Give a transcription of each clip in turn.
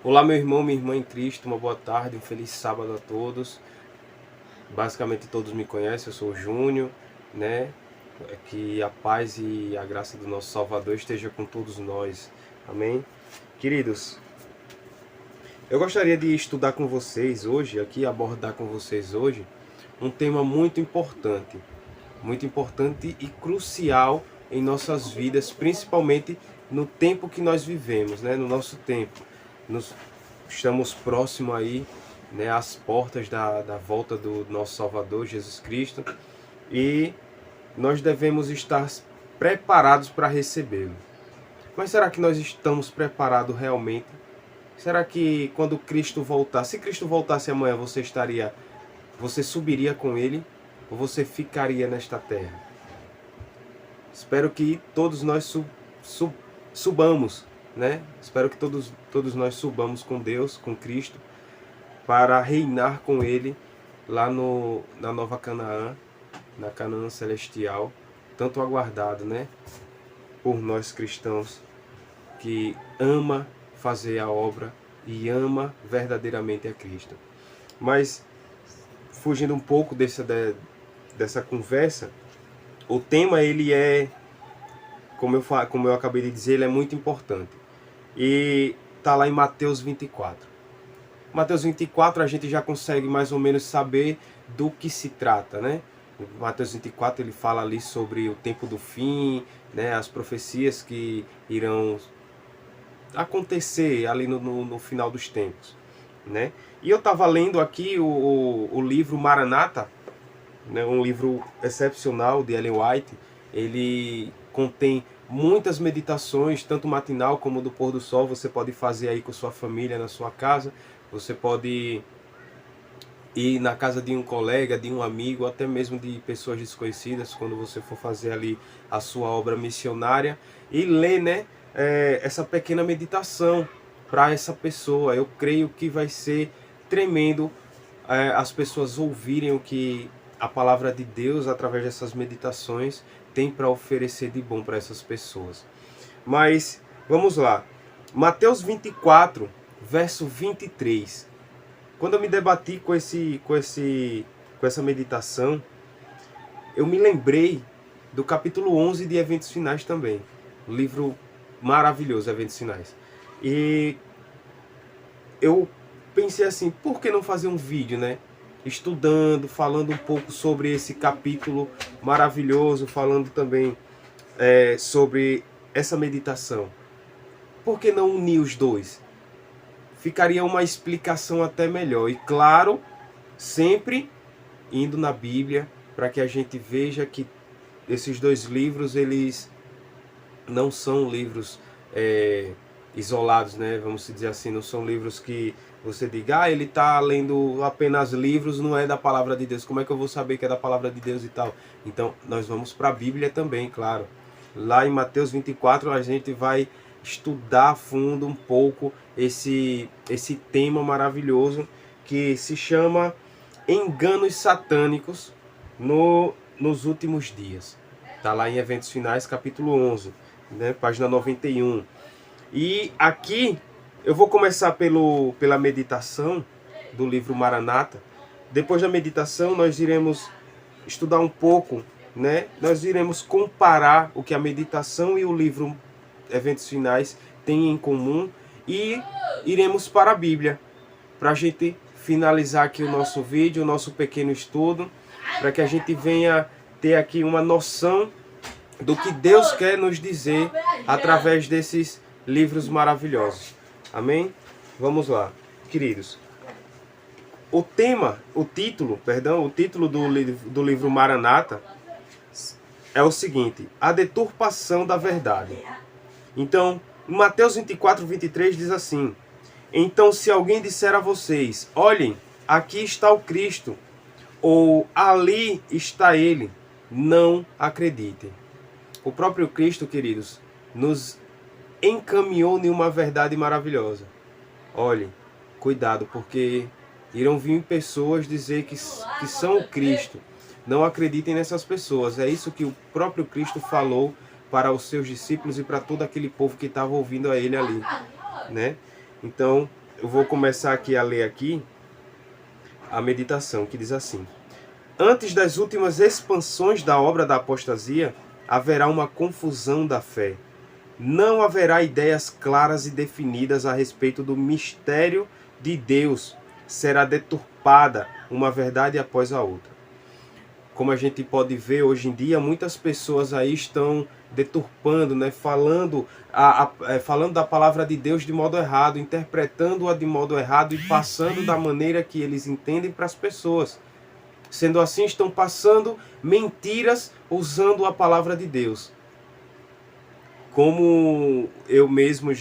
Olá, meu irmão, minha irmã em Cristo, uma boa tarde, um feliz sábado a todos. Basicamente todos me conhecem, eu sou o Júnior, né? Que a paz e a graça do nosso Salvador esteja com todos nós. Amém? Queridos, eu gostaria de estudar com vocês hoje, aqui abordar com vocês hoje, um tema muito importante e crucial em nossas vidas, principalmente no tempo que nós vivemos, né? No nosso tempo. Estamos próximos aí, né, às portas da volta do nosso Salvador, Jesus Cristo, e nós devemos estar preparados para recebê-lo. Mas será que nós estamos preparados realmente? Será que quando Cristo voltar, se Cristo voltasse amanhã, você subiria com ele ou você ficaria nesta terra? Espero que todos nós subamos, né? Espero que todos nós subamos com Deus, com Cristo, para reinar com ele lá na Nova Canaã, na Canaã Celestial, tanto aguardado, né? Por nós cristãos, que ama fazer a obra e ama verdadeiramente a Cristo. Mas, fugindo um pouco dessa conversa, o tema, ele é, como eu acabei de dizer, ele é muito importante. E está lá em Mateus 24. Mateus 24 a gente já consegue mais ou menos saber do que se trata, né? Mateus 24 ele fala ali sobre o tempo do fim, né? As profecias que irão acontecer ali no final dos tempos, né? E eu estava lendo aqui o livro Maranata, né? Um livro excepcional de Ellen White. Ele contém muitas meditações, tanto matinal como do pôr do sol. Você pode fazer aí com sua família na sua casa. Você pode ir na casa de um colega, de um amigo, até mesmo de pessoas desconhecidas, quando você for fazer ali a sua obra missionária, e ler, né, essa pequena meditação para essa pessoa. Eu creio que vai ser tremendo as pessoas ouvirem o que a palavra de Deus, através dessas meditações, tem para oferecer de bom para essas pessoas. Mas, vamos lá. Mateus 24, verso 23. Quando eu me debati com essa meditação, eu me lembrei do capítulo 11 de Eventos Finais também. Um livro maravilhoso, Eventos Finais. E eu pensei assim, por que não fazer um vídeo, né? Estudando, falando um pouco sobre esse capítulo maravilhoso, falando também sobre essa meditação. Por que não unir os dois? Ficaria uma explicação até melhor. E claro, sempre indo na Bíblia, para que a gente veja que esses dois livros, eles não são livros isolados, né? Vamos dizer assim, não são livros que você diga, ele está lendo apenas livros, não é da palavra de Deus. Como é que eu vou saber que é da palavra de Deus e tal? Então, nós vamos para a Bíblia também, claro. Lá em Mateus 24, a gente vai estudar a fundo um pouco esse tema maravilhoso que se chama Enganos Satânicos nos Últimos Dias. Está lá em Eventos Finais, capítulo 11, né, página 91. E aqui eu vou começar pela meditação do livro Maranata. Depois da meditação nós iremos estudar um pouco, né? Nós iremos comparar o que a meditação e o livro Eventos Finais têm em comum e iremos para a Bíblia, para a gente finalizar aqui o nosso vídeo, o nosso pequeno estudo, para que a gente venha ter aqui uma noção do que Deus quer nos dizer através desses livros maravilhosos. Amém? Vamos lá, queridos. O título do livro Maranata é o seguinte: a deturpação da verdade. Então, em Mateus 24, 23 diz assim: então, se alguém disser a vocês, olhem, aqui está o Cristo, ou ali está ele, não acreditem. O próprio Cristo, queridos, nos encaminhou em uma verdade maravilhosa. Olhem, cuidado, porque irão vir pessoas dizer que são o Cristo. Não acreditem nessas pessoas. É isso que o próprio Cristo falou para os seus discípulos e para todo aquele povo que estava ouvindo a ele ali, né? Então, eu vou começar aqui a ler aqui a meditação, que diz assim: antes das últimas expansões da obra da apostasia, haverá uma confusão da fé. Não haverá ideias claras e definidas a respeito do mistério de Deus. Será deturpada uma verdade após a outra. Como a gente pode ver hoje em dia, muitas pessoas aí estão deturpando, né? falando da palavra de Deus de modo errado, interpretando-a de modo errado e passando da maneira que eles entendem para as pessoas. Sendo assim, estão passando mentiras usando a palavra de Deus. Como eu mesmo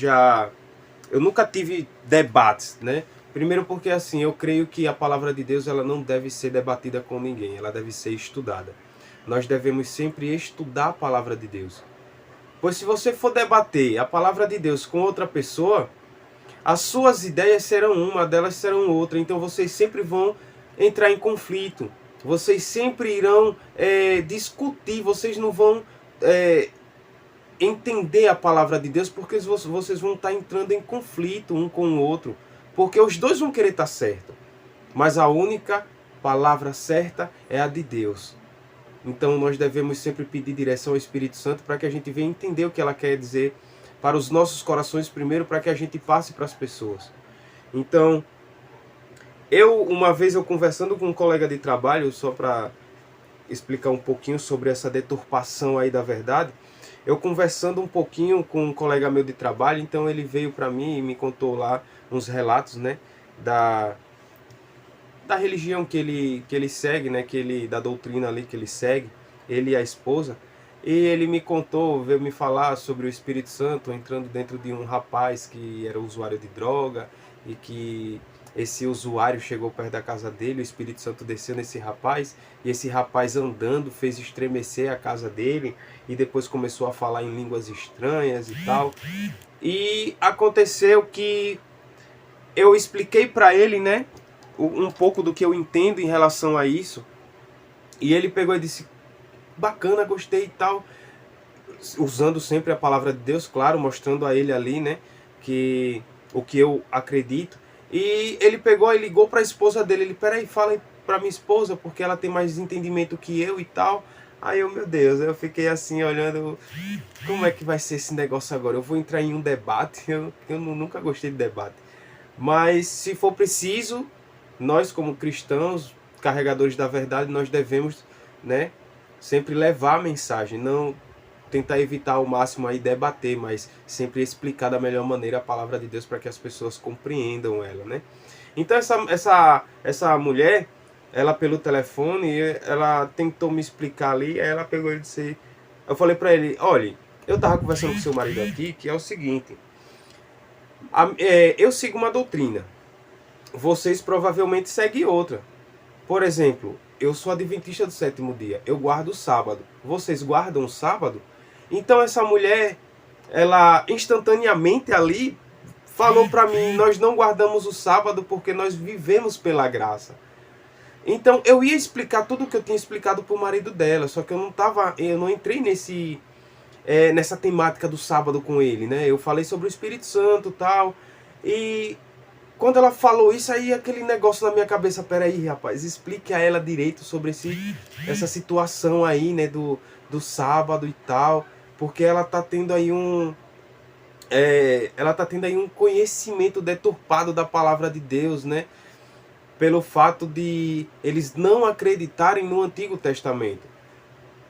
eu nunca tive debates, né? Primeiro porque assim, eu creio que a palavra de Deus ela não deve ser debatida com ninguém, ela deve ser estudada. Nós devemos sempre estudar a palavra de Deus. Pois se você for debater a palavra de Deus com outra pessoa, as suas ideias serão uma, delas serão outra. Então vocês sempre vão entrar em conflito. Vocês sempre irão discutir, vocês não vão entender a palavra de Deus, porque vocês vão estar entrando em conflito um com o outro. Porque os dois vão querer estar certo. Mas a única palavra certa é a de Deus. Então nós devemos sempre pedir direção ao Espírito Santo para que a gente venha entender o que ela quer dizer para os nossos corações primeiro, para que a gente passe para as pessoas. Então, uma vez eu conversando com um colega de trabalho, só para explicar um pouquinho sobre essa deturpação aí da verdade, eu conversando um pouquinho com um colega meu de trabalho, então ele veio para mim e me contou lá uns relatos, né, da religião que ele segue, né, da doutrina ali que ele segue, ele e a esposa. E ele me contou, veio me falar sobre o Espírito Santo entrando dentro de um rapaz que era usuário de droga e que esse usuário chegou perto da casa dele, o Espírito Santo desceu nesse rapaz, e esse rapaz andando fez estremecer a casa dele, e depois começou a falar em línguas estranhas e tal. E aconteceu que eu expliquei para ele, né, um pouco do que eu entendo em relação a isso, e ele pegou e disse: bacana, gostei e tal, usando sempre a palavra de Deus, claro, mostrando a ele ali, né, o que eu acredito. E ele pegou e ligou para a esposa dele. Ele: peraí, fala para minha esposa, porque ela tem mais entendimento que eu e tal. Aí eu, meu Deus, eu fiquei assim olhando, como é que vai ser esse negócio agora? Eu vou entrar em um debate? Eu nunca gostei de debate. Mas se for preciso, nós como cristãos, carregadores da verdade, nós devemos, né, sempre levar a mensagem, não tentar evitar ao máximo aí debater, mas sempre explicar da melhor maneira a palavra de Deus para que as pessoas compreendam ela, né? Então essa mulher, ela pelo telefone, ela tentou me explicar ali, aí ela pegou e disse, eu falei para ele: olha, eu tava conversando com seu marido aqui, que é o seguinte, eu sigo uma doutrina, vocês provavelmente seguem outra. Por exemplo, eu sou adventista do sétimo dia, eu guardo o sábado, vocês guardam o sábado? Então essa mulher, ela instantaneamente ali falou para mim: nós não guardamos o sábado porque nós vivemos pela graça. Então eu ia explicar tudo o que eu tinha explicado para o marido dela, só que eu não entrei nessa temática do sábado com ele, né? Eu falei sobre o Espírito Santo e tal, e quando ela falou isso, aí aquele negócio na minha cabeça: peraí, rapaz, explique a ela direito sobre essa situação aí, né, do sábado e tal, porque ela tá tendo aí um conhecimento deturpado da palavra de Deus, né, pelo fato de eles não acreditarem no Antigo Testamento.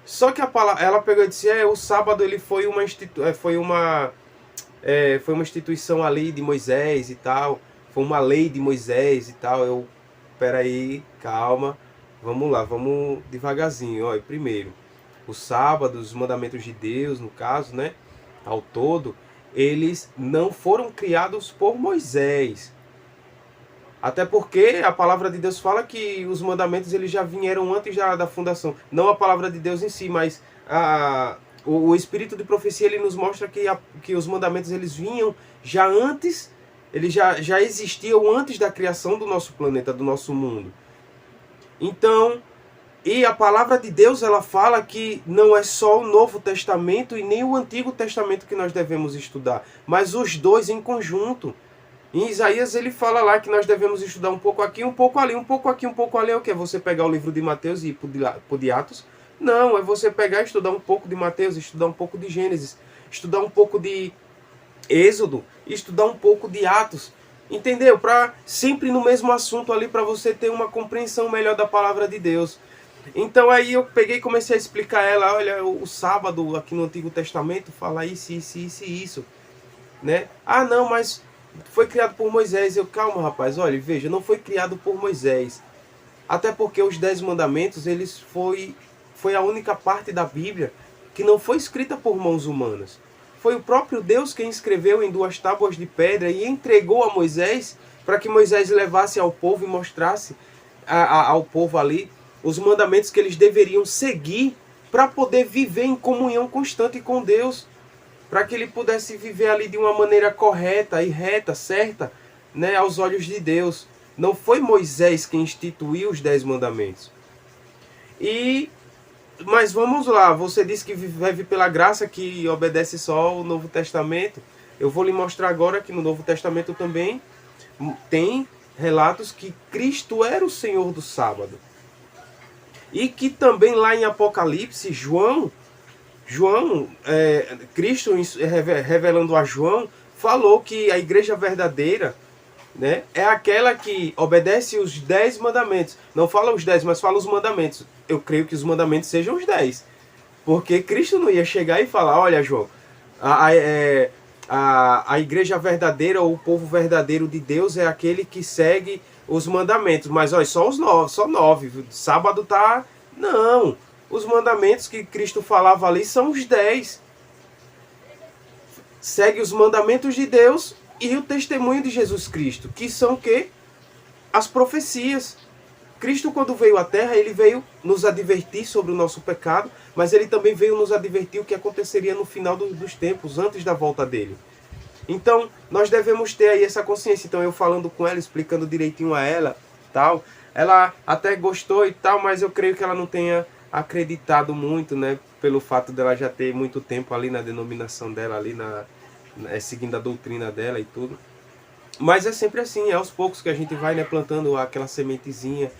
Só que ela pegou e disse: o sábado ele foi uma instituição ali de Moisés e tal, foi uma lei de Moisés e tal. Peraí, calma, vamos lá, vamos devagarzinho. Olha, primeiro, o sábado, os mandamentos de Deus, no caso, né, ao todo, eles não foram criados por Moisés. Até porque a palavra de Deus fala que os mandamentos eles já vieram antes da fundação. Não a palavra de Deus em si, mas o espírito de profecia ele nos mostra que os mandamentos eles vinham já antes, eles já existiam antes da criação do nosso planeta, do nosso mundo. Então, e a palavra de Deus ela fala que não é só o Novo Testamento e nem o Antigo Testamento que nós devemos estudar, mas os dois em conjunto. Em Isaías ele fala lá que nós devemos estudar um pouco aqui, um pouco ali, um pouco aqui, um pouco ali. É o que? É você pegar o livro de Mateus e ir para o de Atos? Não, é você pegar e estudar um pouco de Mateus, estudar um pouco de Gênesis, estudar um pouco de Êxodo, estudar um pouco de Atos. Entendeu? Para sempre no mesmo assunto ali, para você ter uma compreensão melhor da palavra de Deus. Então aí eu peguei e comecei a explicar a ela, olha, o sábado aqui no Antigo Testamento fala isso, isso, isso e isso, né? Ah, não, mas foi criado por Moisés. Eu, calma, rapaz, olha, veja, não foi criado por Moisés. Até porque os 10 mandamentos, foi a única parte da Bíblia que não foi escrita por mãos humanas. Foi o próprio Deus quem escreveu em 2 tábuas de pedra e entregou a Moisés para que Moisés levasse ao povo e mostrasse ao povo ali os mandamentos que eles deveriam seguir para poder viver em comunhão constante com Deus, para que ele pudesse viver ali de uma maneira correta e reta, certa, né, aos olhos de Deus. Não foi Moisés quem instituiu os 10 mandamentos. Mas vamos lá, você disse que vive pela graça, que obedece só o Novo Testamento. Eu vou lhe mostrar agora que no Novo Testamento também tem relatos que Cristo era o Senhor do sábado. E que também lá em Apocalipse, Cristo revelando a João, falou que a igreja verdadeira, né, é aquela que obedece os 10 mandamentos. Não fala os 10, mas fala os mandamentos. Eu creio que os mandamentos sejam os 10. Porque Cristo não ia chegar e falar, olha, João, a igreja verdadeira ou o povo verdadeiro de Deus é aquele que segue os mandamentos. Mas olha, só 9. Sábado tá... Não. Os mandamentos que Cristo falava ali são os 10. Segue os mandamentos de Deus e o testemunho de Jesus Cristo, que são o quê? As profecias. Cristo, quando veio à Terra, ele veio nos advertir sobre o nosso pecado, mas ele também veio nos advertir o que aconteceria no final dos tempos, antes da volta dele. Então, nós devemos ter aí essa consciência. Então, eu falando com ela, explicando direitinho a ela, tal, ela até gostou e tal, mas eu creio que ela não tenha acreditado muito, né, pelo fato dela já ter muito tempo ali na denominação dela, ali seguindo a doutrina dela e tudo. Mas é sempre assim, é aos poucos que a gente vai, né, plantando aquela sementezinha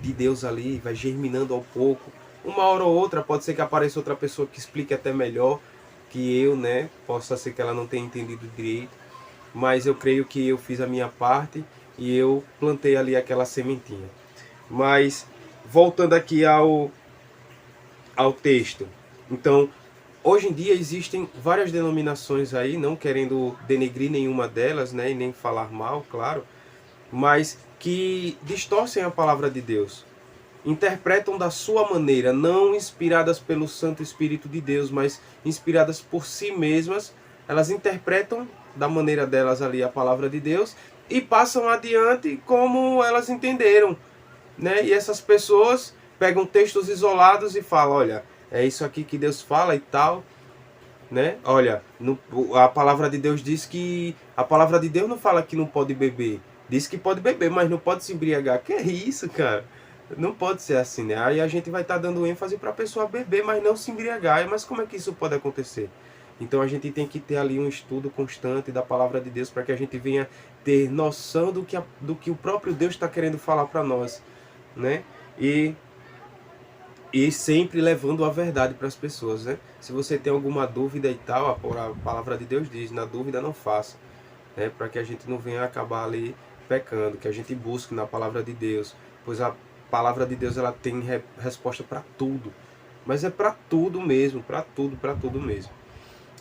de Deus ali, vai germinando ao pouco. Uma hora ou outra pode ser que apareça outra pessoa que explique até melhor que eu, né? Possa ser que ela não tenha entendido direito, mas eu creio que eu fiz a minha parte e eu plantei ali aquela sementinha. Mas voltando aqui ao texto. Então, hoje em dia existem várias denominações aí, não querendo denegrir nenhuma delas, né, e nem falar mal, claro, mas que distorcem a palavra de Deus. Interpretam da sua maneira, não inspiradas pelo Santo Espírito de Deus, mas inspiradas por si mesmas. Elas interpretam da maneira delas ali a palavra de Deus e passam adiante como elas entenderam, né? E essas pessoas pegam textos isolados e falam, olha, é isso aqui que Deus fala e tal, né? Olha, a palavra de Deus diz que... A palavra de Deus não fala que não pode beber. Diz que pode beber, mas não pode se embriagar. Que é isso, cara? Não pode ser assim, né? Aí a gente vai estar dando ênfase para a pessoa beber, mas não se embriagar. Mas como é que isso pode acontecer? Então a gente tem que ter ali um estudo constante da palavra de Deus para que a gente venha ter noção do que o próprio Deus está querendo falar para nós, né? E sempre levando a verdade para as pessoas, né? Se você tem alguma dúvida e tal, a palavra de Deus diz, na dúvida não faça, né? Para que a gente não venha acabar ali pecando, que a gente busque na palavra de Deus, pois a palavra de Deus ela tem resposta para tudo, mas é para tudo mesmo, para tudo mesmo.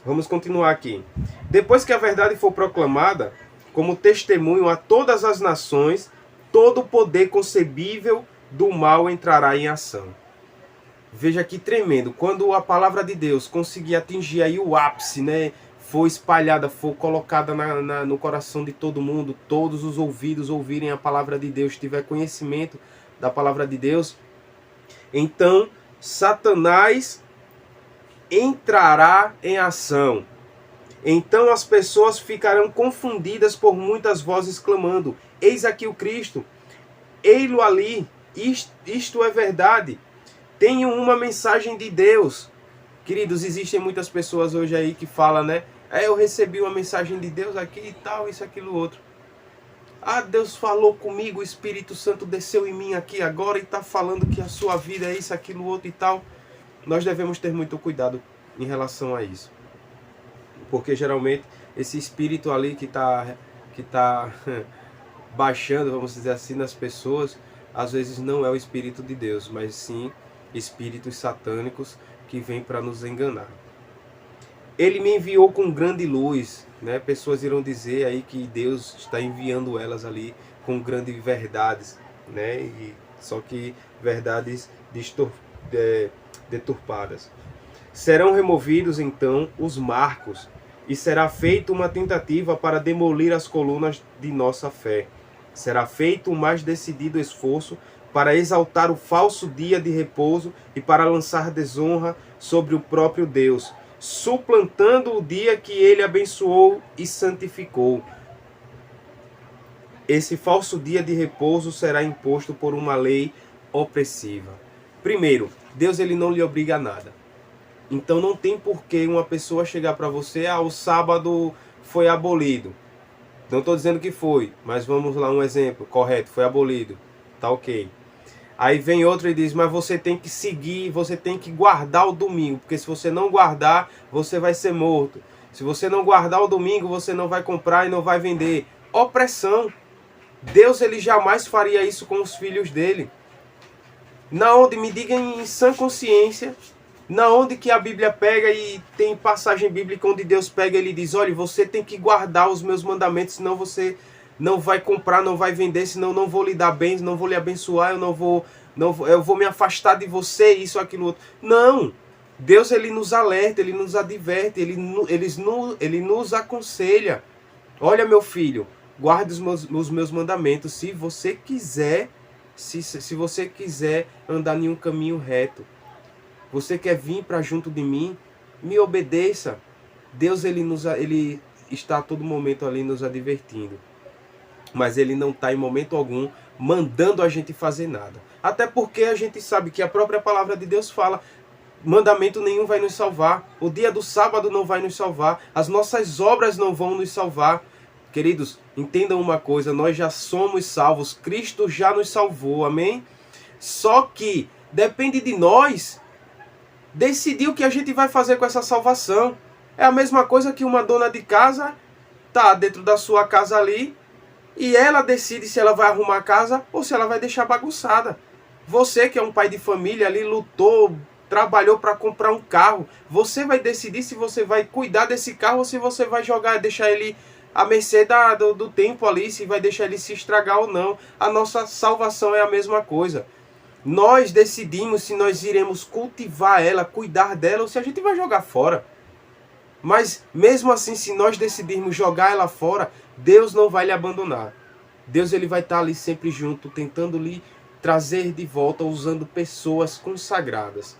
Vamos continuar aqui. Depois que a verdade for proclamada, como testemunho a todas as nações, todo o poder concebível do mal entrará em ação. Veja que tremendo, quando a palavra de Deus conseguir atingir aí o ápice, né, for espalhada, for colocada no coração de todo mundo, todos os ouvidos ouvirem a palavra de Deus, tiver conhecimento da palavra de Deus, então Satanás entrará em ação. Então as pessoas ficarão confundidas por muitas vozes clamando, eis aqui o Cristo, ei-lo ali, isto é verdade. Tenham uma mensagem de Deus. Queridos, existem muitas pessoas hoje aí que falam, né? Eu recebi uma mensagem de Deus aqui e tal, isso, aquilo, outro. Ah, Deus falou comigo, o Espírito Santo desceu em mim aqui agora e está falando que a sua vida é isso, aquilo, outro e tal. Nós devemos ter muito cuidado em relação a isso. Porque geralmente esse espírito ali que tá baixando, vamos dizer assim, nas pessoas, às vezes não é o Espírito de Deus, mas sim espíritos satânicos que vêm para nos enganar. Ele me enviou com grande luz, né? Pessoas irão dizer aí que Deus está enviando elas ali com grandes verdades, né? Só que verdades deturpadas. Serão removidos então os marcos e será feita uma tentativa para demolir as colunas de nossa fé. Será feito um mais decidido esforço para exaltar o falso dia de repouso e para lançar desonra sobre o próprio Deus, suplantando o dia que ele abençoou e santificou. Esse falso dia de repouso será imposto por uma lei opressiva. Primeiro, Deus ele não lhe obriga a nada. Então não tem por que uma pessoa chegar para você, o sábado foi abolido. Não estou dizendo que foi, mas vamos lá um exemplo, correto, foi abolido, tá ok. Aí vem outro e diz, mas você tem que seguir, você tem que guardar o domingo, porque se você não guardar, você vai ser morto. Se você não guardar o domingo, você não vai comprar e não vai vender. Opressão. Deus ele jamais faria isso com os filhos dele. Na onde, me diga em sã consciência, na onde que a Bíblia pega e tem passagem bíblica onde Deus pega e ele diz, olha, você tem que guardar os meus mandamentos, senão você não vai comprar, não vai vender, senão eu não vou lhe dar bens, não vou lhe abençoar, eu vou me afastar de você, isso, aquilo, outro. Não! Deus ele nos alerta, ele nos adverte, ele nos aconselha. Olha, meu filho, guarde os meus mandamentos, se você quiser, se você quiser andar em um caminho reto. Você quer vir para junto de mim? Me obedeça. Deus ele está a todo momento ali nos advertindo. Mas ele não está em momento algum mandando a gente fazer nada. Até porque a gente sabe que a própria palavra de Deus fala, mandamento nenhum vai nos salvar. O dia do sábado não vai nos salvar. As nossas obras não vão nos salvar. Queridos, entendam uma coisa, nós já somos salvos. Cristo já nos salvou, amém? Só que depende de nós decidir o que a gente vai fazer com essa salvação. É a mesma coisa que uma dona de casa tá dentro da sua casa ali e ela decide se ela vai arrumar a casa ou se ela vai deixar bagunçada. Você que é um pai de família ali, lutou, trabalhou para comprar um carro, você vai decidir se você vai cuidar desse carro ou se você vai jogar, deixar ele à mercê do tempo ali, se vai deixar ele se estragar ou não. A nossa salvação é a mesma coisa. Nós decidimos se nós iremos cultivar ela, cuidar dela, ou se a gente vai jogar fora. Mas mesmo assim, se nós decidirmos jogar ela fora, Deus não vai lhe abandonar. Deus ele vai estar ali sempre junto, tentando lhe trazer de volta, usando pessoas consagradas.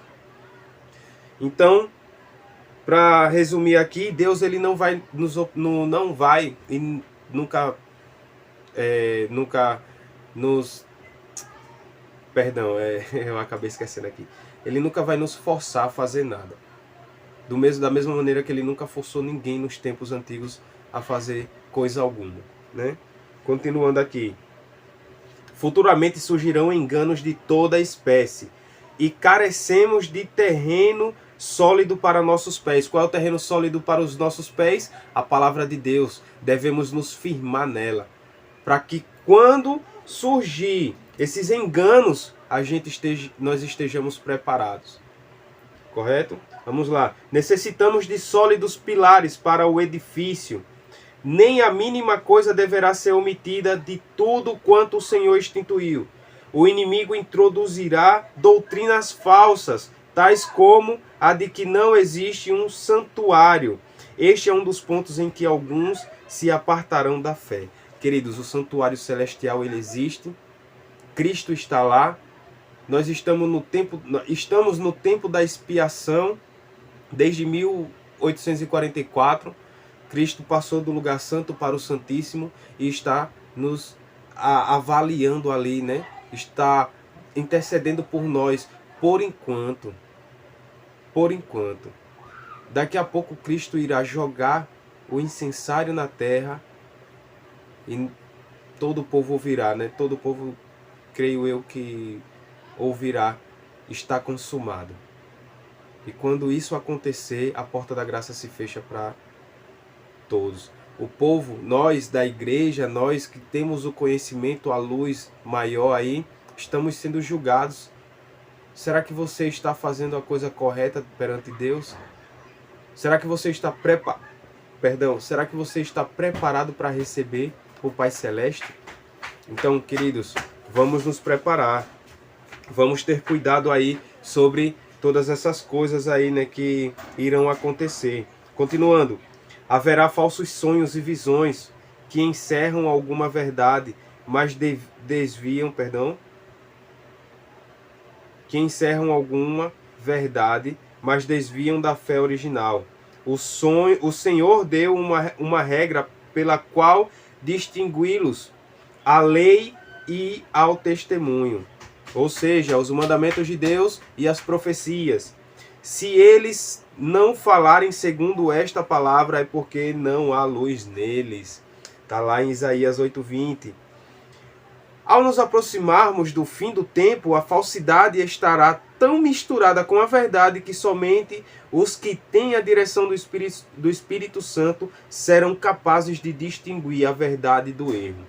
Então, para resumir aqui, Deus ele não vai e nunca nos... Perdão, eu acabei esquecendo aqui. Ele nunca vai nos forçar a fazer nada. Da mesma maneira que ele nunca forçou ninguém nos tempos antigos a fazer coisa alguma, né? Continuando aqui. Futuramente surgirão enganos de toda espécie e carecemos de terreno sólido para nossos pés. Qual é o terreno sólido para os nossos pés? A palavra de Deus. Devemos nos firmar nela, para que quando surgir esses enganos, nós estejamos preparados. Correto? Vamos lá. Necessitamos de sólidos pilares para o edifício. Nem a mínima coisa deverá ser omitida de tudo quanto o Senhor instituiu. O inimigo introduzirá doutrinas falsas, tais como a de que não existe um santuário. Este é um dos pontos em que alguns se apartarão da fé. Queridos, o santuário celestial ele existe. Cristo está lá. Nós estamos no tempo da expiação. Desde 1844, Cristo passou do lugar santo para o Santíssimo e está nos avaliando ali, né? Está intercedendo por nós por enquanto. Por enquanto. Daqui a pouco Cristo irá jogar o incensário na terra e todo o povo ouvirá, né? Todo o povo, creio eu, que ouvirá, está consumado. E quando isso acontecer, a porta da graça se fecha para todos. O povo, nós da igreja, nós que temos o conhecimento, a luz maior aí, estamos sendo julgados. Será que você está fazendo a coisa correta perante Deus? Será que você está Será que você está preparado para receber o Pai Celeste? Então, queridos, vamos nos preparar. Vamos ter cuidado aí sobre todas essas coisas aí, né, que irão acontecer. Continuando, haverá falsos sonhos e visões que encerram alguma verdade, mas desviam, que encerram alguma verdade, mas desviam da fé original. O Senhor deu uma regra pela qual distingui-los à lei e ao testemunho, ou seja, os mandamentos de Deus e as profecias. Se eles não falarem segundo esta palavra, é porque não há luz neles. Está lá em Isaías 8:20. Ao nos aproximarmos do fim do tempo, a falsidade estará tão misturada com a verdade que somente os que têm a direção do Espírito Santo serão capazes de distinguir a verdade do erro.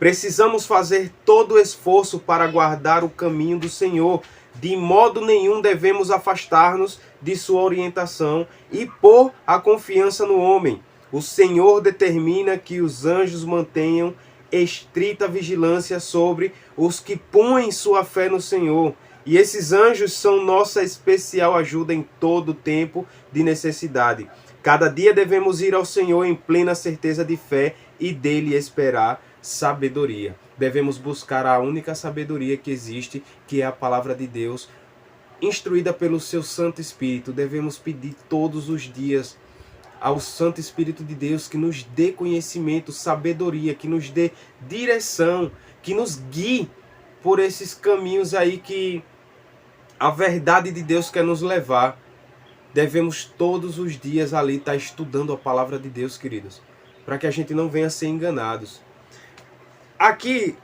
Precisamos fazer todo o esforço para guardar o caminho do Senhor. De modo nenhum devemos afastar-nos de sua orientação e pôr a confiança no homem. O Senhor determina que os anjos mantenham estrita vigilância sobre os que põem sua fé no Senhor. E esses anjos são nossa especial ajuda em todo tempo de necessidade. Cada dia devemos ir ao Senhor em plena certeza de fé e dele esperar sabedoria. Devemos buscar a única sabedoria que existe, que é a palavra de Deus, instruída pelo seu Santo Espírito. Devemos pedir todos os dias ao Santo Espírito de Deus que nos dê conhecimento, sabedoria, que nos dê direção, que nos guie por esses caminhos aí que a verdade de Deus quer nos levar. Devemos todos os dias ali estar estudando a palavra de Deus, queridos, para que a gente não venha a ser enganados. Aqui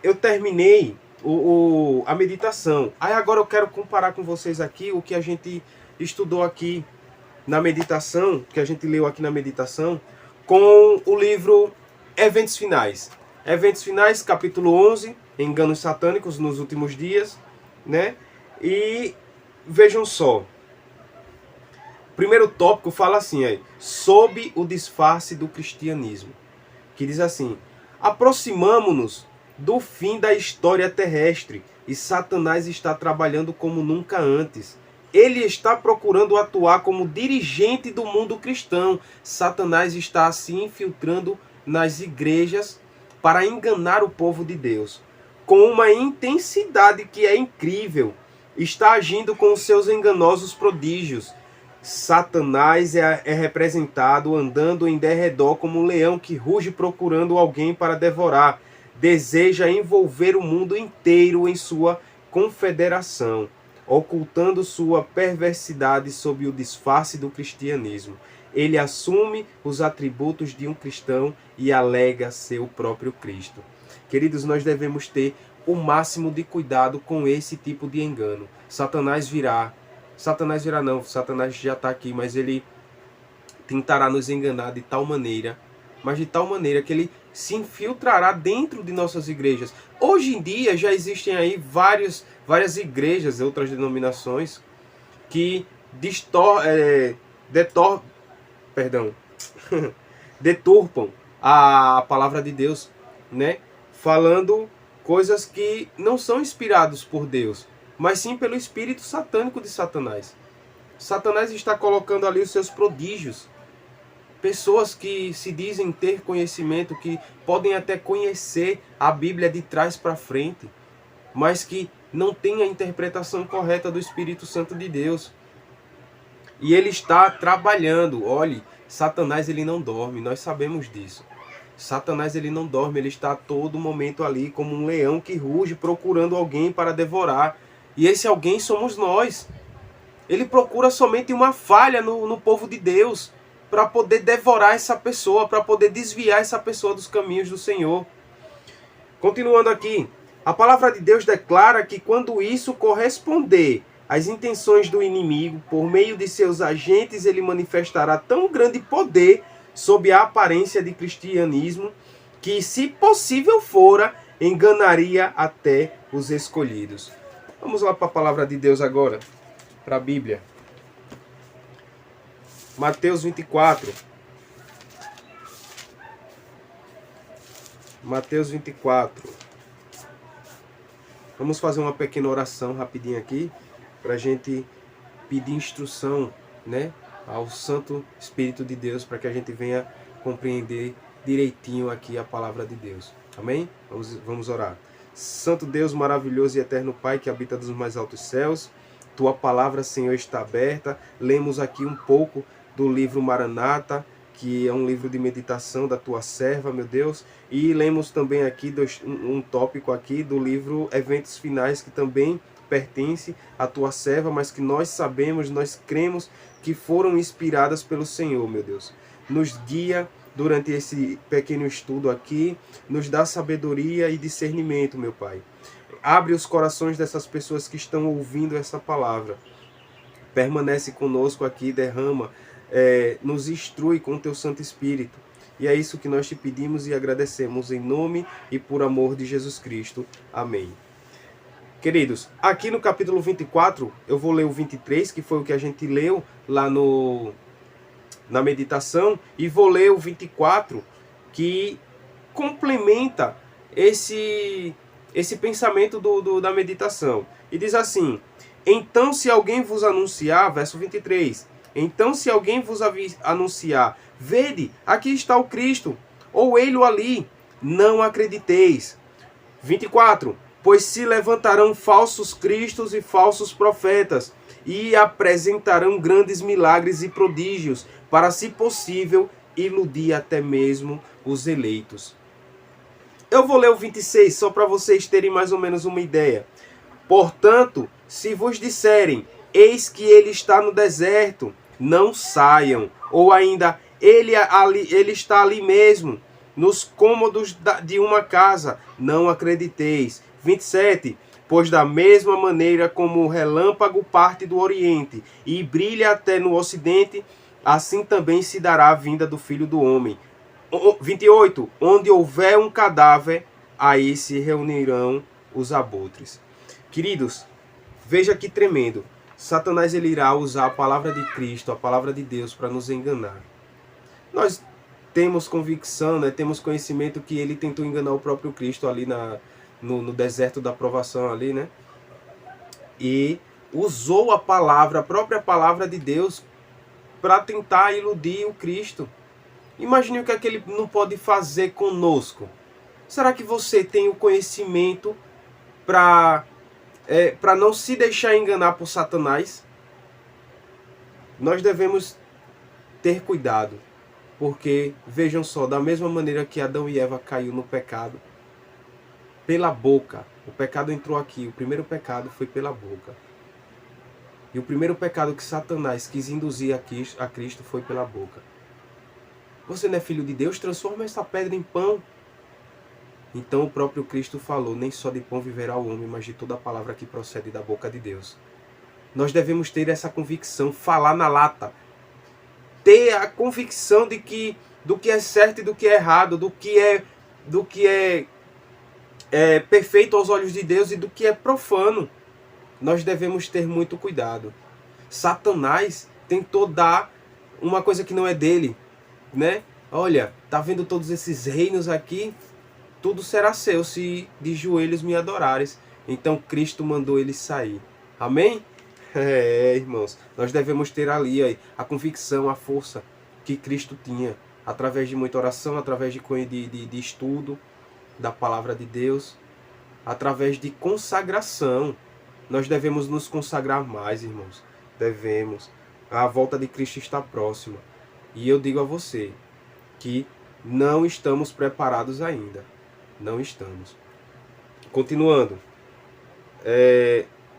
eu terminei a meditação. Aí agora eu quero comparar com vocês aqui o que a gente estudou aqui na meditação, que a gente leu aqui na meditação, com o livro Eventos Finais. Eventos Finais, capítulo 11, Enganos Satânicos nos Últimos Dias, né? E vejam só. O primeiro tópico fala assim, aí, sob o disfarce do cristianismo, que diz assim: aproximamo-nos do fim da história terrestre e Satanás está trabalhando como nunca antes. Ele está procurando atuar como dirigente do mundo cristão. Satanás está se infiltrando nas igrejas para enganar o povo de Deus. Com uma intensidade que é incrível, está agindo com os seus enganosos prodígios. Satanás é representado andando em derredor como um leão que ruge procurando alguém para devorar. Deseja envolver o mundo inteiro em sua confederação, ocultando sua perversidade sob o disfarce do cristianismo. Ele assume os atributos de um cristão e alega ser o próprio Cristo. Queridos, nós devemos ter o máximo de cuidado com esse tipo de engano. Satanás já está aqui, mas ele tentará nos enganar de tal maneira, que ele se infiltrará dentro de nossas igrejas. Hoje em dia já existem aí várias igrejas, outras denominações, que deturpam a palavra de Deus, né? Falando coisas que não são inspiradas por Deus, mas sim pelo espírito satânico de Satanás. Satanás está colocando ali os seus prodígios. Pessoas que se dizem ter conhecimento, que podem até conhecer a Bíblia de trás para frente, mas que não têm a interpretação correta do Espírito Santo de Deus. E ele está trabalhando. Olhe, Satanás ele não dorme, nós sabemos disso. Satanás ele não dorme, ele está a todo momento ali como um leão que ruge procurando alguém para devorar. E esse alguém somos nós. Ele procura somente uma falha no povo de Deus para poder devorar essa pessoa, para poder desviar essa pessoa dos caminhos do Senhor. Continuando aqui, a palavra de Deus declara que quando isso corresponder às intenções do inimigo, por meio de seus agentes, ele manifestará tão grande poder sob a aparência de cristianismo, que, se possível fora, enganaria até os escolhidos. Vamos lá para a palavra de Deus agora, para a Bíblia. Mateus 24. Mateus 24. Vamos fazer uma pequena oração rapidinho aqui, para a gente pedir instrução, né, ao Santo Espírito de Deus, para que a gente venha compreender direitinho aqui a palavra de Deus. Amém? Vamos orar. Santo Deus, maravilhoso e eterno Pai, que habita dos mais altos céus, tua palavra, Senhor, está aberta. Lemos aqui um pouco do livro Maranata, que é um livro de meditação da tua serva, meu Deus. E lemos também aqui um tópico aqui do livro Eventos Finais, que também pertence à tua serva, mas que nós sabemos, nós cremos que foram inspiradas pelo Senhor, meu Deus. Nos guia durante esse pequeno estudo aqui, nos dá sabedoria e discernimento, meu Pai. Abre os corações dessas pessoas que estão ouvindo essa palavra. Permanece conosco aqui, derrama, nos instrui com o teu Santo Espírito. E é isso que nós te pedimos e agradecemos em nome e por amor de Jesus Cristo. Amém. Queridos, aqui no capítulo 24, eu vou ler o 23, que foi o que a gente leu lá na meditação, e vou ler o 24, que complementa esse pensamento da meditação. E diz assim: então se alguém vos anunciar, verso 23, então se alguém vos anunciar, vede, aqui está o Cristo, ou ele ali, não acrediteis. 24, pois se levantarão falsos cristos e falsos profetas, e apresentarão grandes milagres e prodígios, para, se possível, iludir até mesmo os eleitos. Eu vou ler o 26, só para vocês terem mais ou menos uma ideia. Portanto, se vos disserem, eis que ele está no deserto, não saiam. Ou ainda, ele está ali mesmo, nos cômodos de uma casa, não acrediteis. 27, pois da mesma maneira como o relâmpago parte do oriente e brilha até no ocidente, assim também se dará a vinda do Filho do Homem. 28, onde houver um cadáver, aí se reunirão os abutres. Queridos, veja que tremendo. Satanás ele irá usar a palavra de Cristo, a palavra de Deus, para nos enganar. Nós temos convicção, né, temos conhecimento que ele tentou enganar o próprio Cristo ali no deserto da provação ali, né? E usou a palavra, a própria palavra de Deus, para tentar iludir o Cristo. Imagine o que é que ele não pode fazer conosco. Será que você tem o conhecimento para não se deixar enganar por Satanás? Nós devemos ter cuidado, porque, vejam só, da mesma maneira que Adão e Eva caiu no pecado, pela boca, o pecado entrou aqui, o primeiro pecado foi pela boca. E o primeiro pecado que Satanás quis induzir a Cristo foi pela boca. Você não é filho de Deus? Transforma essa pedra em pão. Então o próprio Cristo falou, nem só de pão viverá o homem, mas de toda a palavra que procede da boca de Deus. Nós devemos ter essa convicção, falar na lata. Ter a convicção do que é certo e do que é errado, do que é perfeito aos olhos de Deus e do que é profano. Nós devemos ter muito cuidado. Satanás tentou dar uma coisa que não é dele, né? Olha, tá vendo todos esses reinos aqui? Tudo será seu se de joelhos me adorares. Então Cristo mandou ele sair. Amém? Irmãos, nós devemos ter ali aí, a convicção, a força que Cristo tinha, através de muita oração, através de estudo da palavra de Deus, através de consagração. Nós devemos nos consagrar mais, irmãos. Devemos. A volta de Cristo está próxima. E eu digo a você que não estamos preparados ainda. Não estamos. Continuando.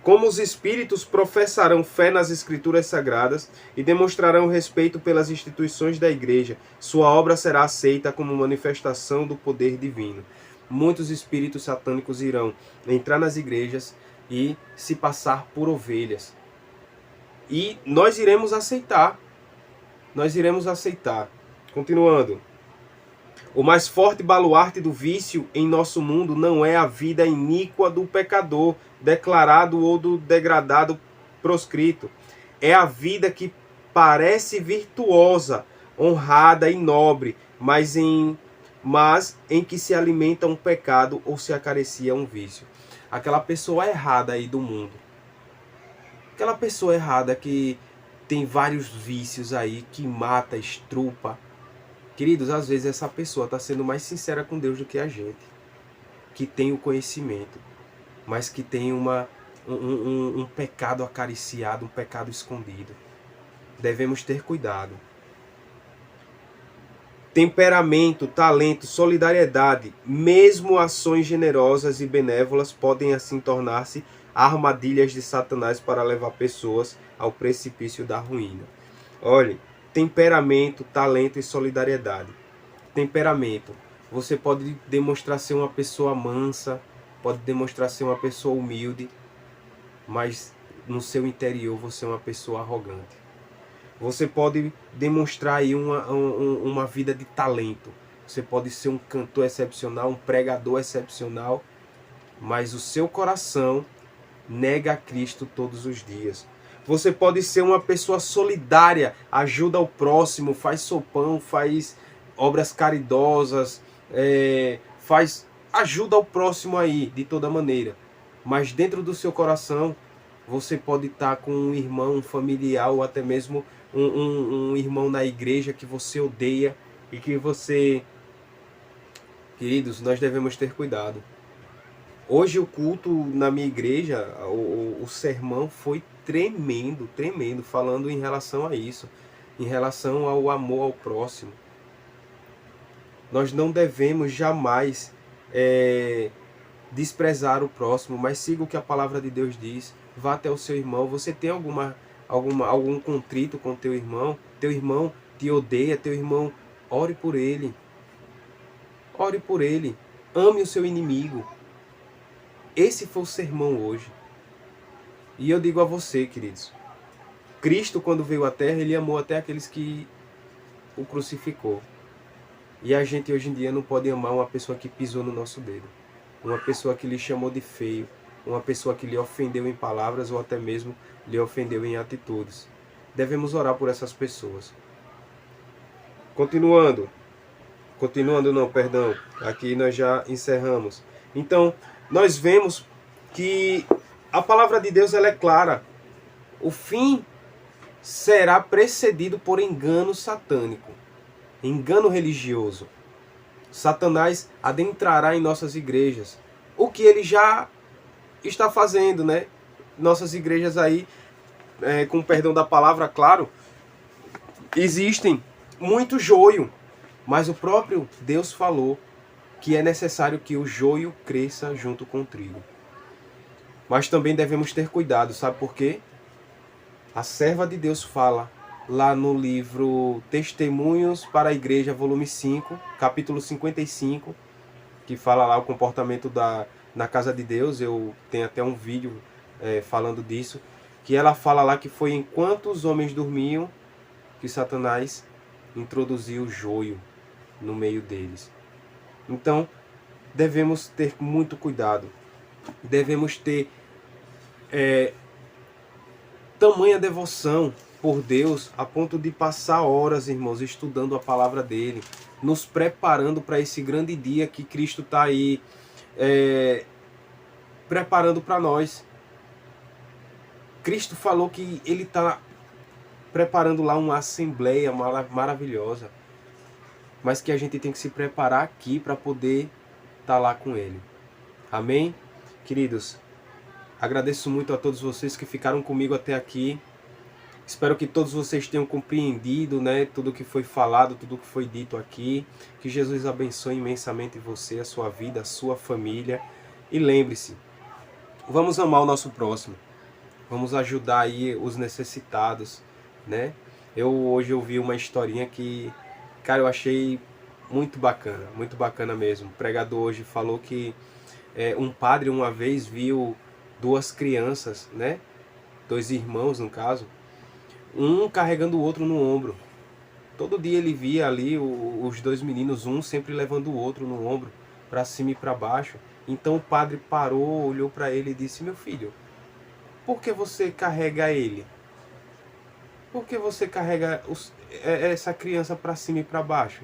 Como os espíritos professarão fé nas escrituras sagradas e demonstrarão respeito pelas instituições da igreja, sua obra será aceita como manifestação do poder divino. Muitos espíritos satânicos irão entrar nas igrejas e se passar por ovelhas. E nós iremos aceitar. Nós iremos aceitar. Continuando. O mais forte baluarte do vício em nosso mundo não é a vida iníqua do pecador, declarado ou do degradado proscrito. É a vida que parece virtuosa, honrada e nobre, mas em que se alimenta um pecado ou se acaricia um vício. Aquela pessoa errada aí do mundo. Aquela pessoa errada que tem vários vícios aí, que mata, estrupa. Queridos, às vezes essa pessoa está sendo mais sincera com Deus do que a gente. Que tem o conhecimento, mas que tem um pecado acariciado, um pecado escondido. Devemos ter cuidado. Temperamento, talento, solidariedade, mesmo ações generosas e benévolas podem assim tornar-se armadilhas de Satanás para levar pessoas ao precipício da ruína. Olhe, temperamento, talento e solidariedade. Temperamento. Você pode demonstrar ser uma pessoa mansa, pode demonstrar ser uma pessoa humilde, mas no seu interior você é uma pessoa arrogante. Você pode demonstrar aí uma vida de talento. Você pode ser um cantor excepcional, um pregador excepcional, mas o seu coração nega a Cristo todos os dias. Você pode ser uma pessoa solidária, ajuda ao próximo, faz sopão, faz obras caridosas, ajuda ao próximo aí, de toda maneira. Mas dentro do seu coração, você pode estar com um irmão, um familiar, ou até mesmo um irmão na igreja que você odeia e que você... Queridos, nós devemos ter cuidado. Hoje o culto na minha igreja, o sermão foi tremendo, tremendo, falando em relação a isso, em relação ao amor ao próximo. Nós não devemos jamais desprezar o próximo, mas siga o que a palavra de Deus diz. Vá até o seu irmão. Você tem algum contrito com teu irmão te odeia, teu irmão, ore por ele. Ore por ele. Ame o seu inimigo. Esse foi o sermão hoje. E eu digo a você, queridos, Cristo, quando veio à Terra, ele amou até aqueles que o crucificou. E a gente hoje em dia não pode amar uma pessoa que pisou no nosso dedo, uma pessoa que lhe chamou de feio, uma pessoa que lhe ofendeu em palavras ou até mesmo lhe ofendeu em atitudes. Devemos orar por essas pessoas. Continuando não, perdão, aqui nós já encerramos. Então, nós vemos que a palavra de Deus ela é clara. O fim será precedido por engano satânico, engano religioso. Satanás adentrará em nossas igrejas, o que ele já está fazendo, né? Nossas igrejas aí, com perdão da palavra, claro, existem muito joio, mas o próprio Deus falou que é necessário que o joio cresça junto com o trigo. Mas também devemos ter cuidado, sabe por quê? A serva de Deus fala lá no livro Testemunhos para a Igreja, volume 5, capítulo 55, que fala lá o comportamento na casa de Deus. Eu tenho até um vídeo falando disso, que ela fala lá que foi enquanto os homens dormiam que Satanás introduziu o joio no meio deles. Então, devemos ter muito cuidado. Devemos ter tamanha devoção por Deus a ponto de passar horas, irmãos, estudando a palavra dele, nos preparando para esse grande dia que Cristo está aí preparando para nós. Cristo falou que ele está preparando lá uma assembleia maravilhosa, mas que a gente tem que se preparar aqui para poder estar lá com ele. Amém? Queridos, agradeço muito a todos vocês que ficaram comigo até aqui. Espero que todos vocês tenham compreendido, né, tudo que foi falado, tudo que foi dito aqui. Que Jesus abençoe imensamente você, a sua vida, a sua família. E lembre-se, vamos amar o nosso próximo. vamos ajudar aí os necessitados, né? Hoje eu vi uma historinha que, cara, eu achei muito bacana mesmo. O pregador hoje falou que um padre uma vez viu duas crianças, né? Dois irmãos, no caso, um carregando o outro no ombro. Todo dia ele via ali os dois meninos, um sempre levando o outro no ombro, para cima e para baixo. Então o padre parou, olhou para ele e disse: meu filho, por que você carrega ele? Por que você carrega essa criança para cima e para baixo?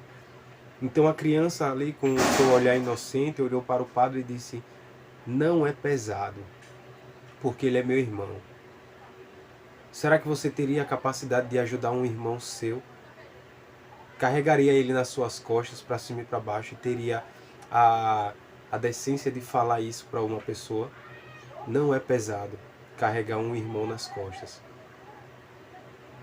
Então a criança ali, com o seu olhar inocente, olhou para o padre e disse: não é pesado, porque ele é meu irmão. Será que você teria a capacidade de ajudar um irmão seu? Carregaria ele nas suas costas para cima e para baixo e teria a decência de falar isso para uma pessoa? Não é pesado carregar um irmão nas costas.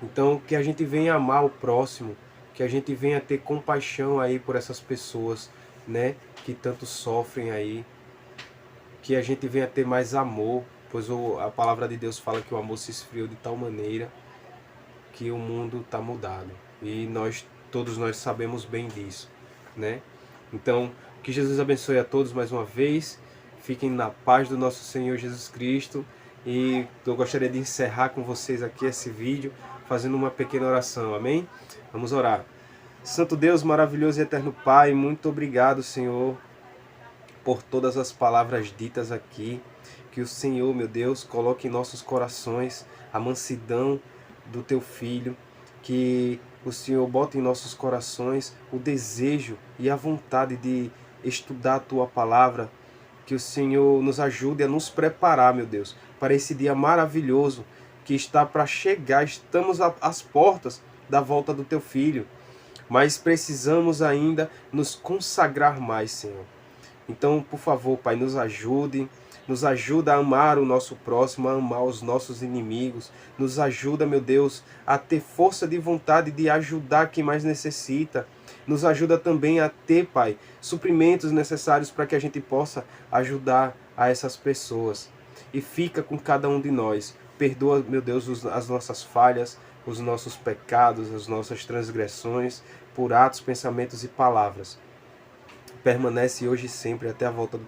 Então, que a gente venha amar o próximo, que a gente venha ter compaixão aí por essas pessoas, né, que tanto sofrem aí, que a gente venha ter mais amor, pois a palavra de Deus fala que o amor se esfriou de tal maneira que o mundo está mudado. E todos nós sabemos bem disso, né? Então, que Jesus abençoe a todos mais uma vez. Fiquem na paz do nosso Senhor Jesus Cristo. E eu gostaria de encerrar com vocês aqui esse vídeo fazendo uma pequena oração, amém? Vamos orar. Santo Deus, maravilhoso e eterno Pai, muito obrigado, Senhor, por todas as palavras ditas aqui. Que o Senhor, meu Deus, coloque em nossos corações a mansidão do Teu Filho. Que o Senhor bote em nossos corações o desejo e a vontade de estudar a Tua Palavra. Que o Senhor nos ajude a nos preparar, meu Deus, para esse dia maravilhoso que está para chegar. Estamos às portas da volta do Teu Filho, mas precisamos ainda nos consagrar mais, Senhor. Então, por favor, Pai, nos ajuda a amar o nosso próximo, a amar os nossos inimigos. Nos ajuda, meu Deus, a ter força de vontade de ajudar quem mais necessita. Nos ajuda também a ter, Pai, suprimentos necessários para que a gente possa ajudar a essas pessoas. E fica com cada um de nós. Perdoa, meu Deus, as nossas falhas, os nossos pecados, as nossas transgressões, por atos, pensamentos e palavras. Permanece hoje e sempre até a volta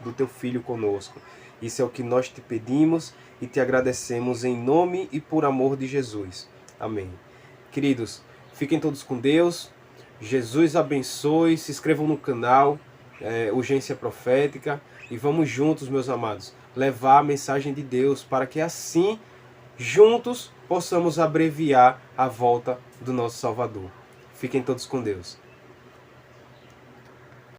do Teu Filho conosco. Isso é o que nós te pedimos e te agradecemos em nome e por amor de Jesus. Amém. Queridos, fiquem todos com Deus. Jesus abençoe. Se inscrevam no canal Urgência Profética. E vamos juntos, meus amados, levar a mensagem de Deus para que assim, juntos, possamos abreviar a volta do nosso Salvador. Fiquem todos com Deus.